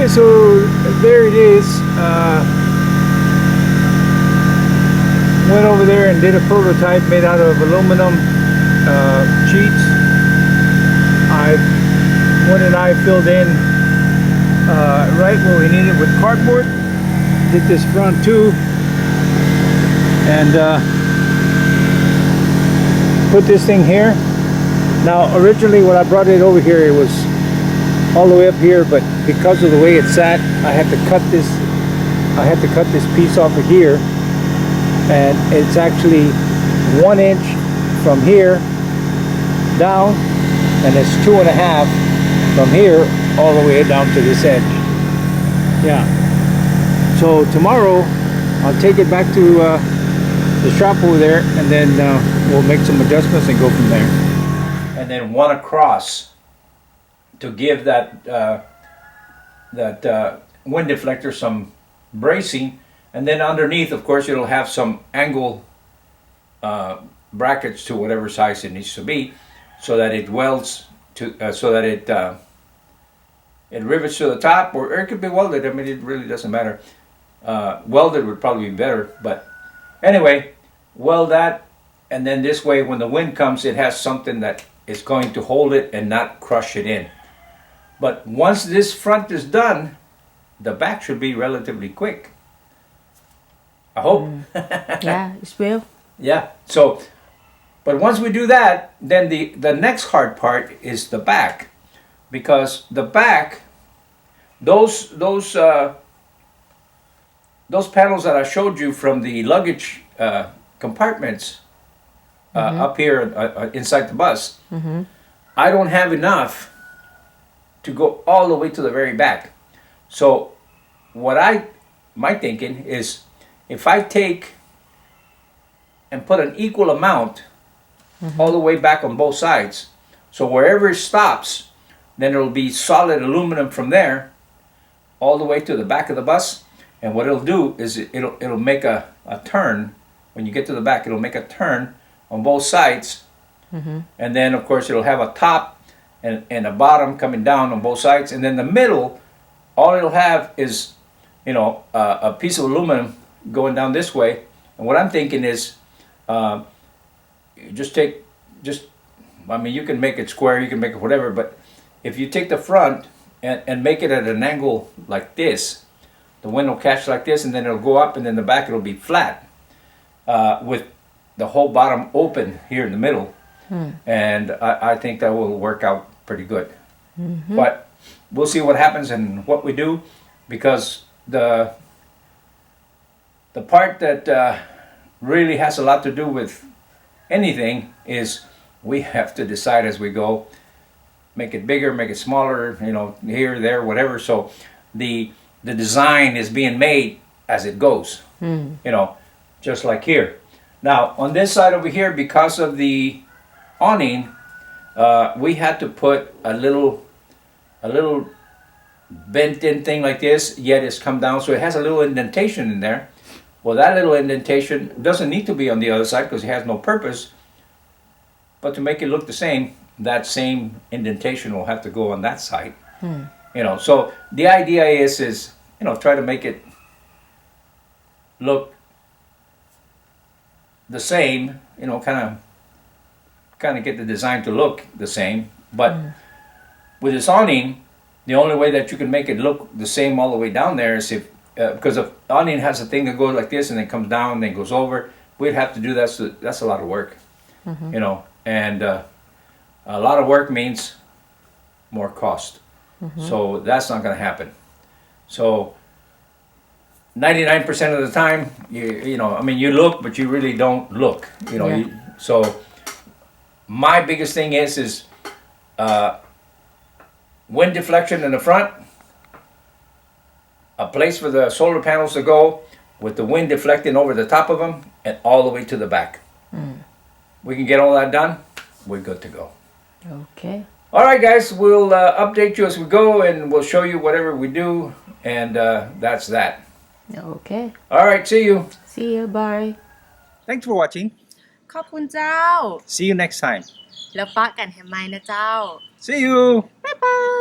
Okay, so there it is. Went over there and did a prototype made out of aluminum sheets. Woon and I filled in right where we needed with cardboard. Did this front too, and put this thing here. Now, originally when I brought it over here, it was all the way up here, but because of the way it sat, I had to cut this. I had to cut this piece off of here, and it's actually 1 inch from here down, and it's 2.5 from here all the way down to this edge. Yeah. So tomorrow I'll take it back to the shop over there, and then we'll make some adjustments and go from there. And then one across to give that wind deflector some bracing, and then underneath, of course, it'll have some angle brackets to whatever size it needs to be, so that it welds to, so that it rivets to the top, or it could be welded. I mean, it really doesn't matter. Welded would probably be better, but anyway, weld that, and then this way, when the wind comes, it has something that is going to hold it and not crush it in. But once this front is done, the back should be relatively quick. I hope. Yeah, it will. Yeah. So, but once we do that, then the next hard part is the back, because the back, those panels that I showed you from the luggage compartments up here inside the bus, I don't have enough to go all the way to the very back. So my thinking is, if I take and put an equal amount all the way back on both sides, so wherever it stops, then it'll be solid aluminum from there all the way to the back of the bus. And what it'll do is it'll make a turn. When you get to the back, it'll make a turn on both sides, and then of course it'll have a top and a bottom coming down on both sides, and then the middle, all it'll have is, you know, a piece of aluminum going down this way. And what I'm thinking is, I mean, you can make it square, you can make it whatever, but if you take the front and make it at an angle like this, the wind will catch like this, and then it'll go up, and then the back it'll be flat, with the whole bottom open here in the middle. And I think that will work out pretty good. But we'll see what happens and what we do, because the part that really has a lot to do with anything is we have to decide as we go, make it bigger, make it smaller, you know, here, there, whatever. So the design is being made as it goes, you know, just like here. Now on this side over here, because of the awning, we had to put a little bent in thing like this, yet it's come down, so it has a little indentation in there. Well, that little indentation doesn't need to be on the other side because it has no purpose, but to make it look the same, that same indentation will have to go on that side. You know, so the idea is, you know, try to make it look the same, you know, kind of get the design to look the same. But with this awning, the only way that you can make it look the same all the way down there is if, because the awning has a thing that goes like this and then comes down and then goes over, we'd have to do that. So that's a lot of work, you know, and a lot of work means more cost. So that's not going to happen. So 99% of the time, you know, I mean, you look, but you really don't look, you know. Yeah. So my biggest thing is wind deflection in the front, a place for the solar panels to go with the wind deflecting over the top of them and all the way to the back. We can get all that done, we're good to go. Okay. All right, guys, we'll update you as we go, and we'll show you whatever we do, and that's that. Okay. All right, see you. See you. Bye. Thanks for watching. ขอบคุณเจ้า See you next time. แล้วปะกันแฮมไมนะเจ้า See you.บ๊ายบาย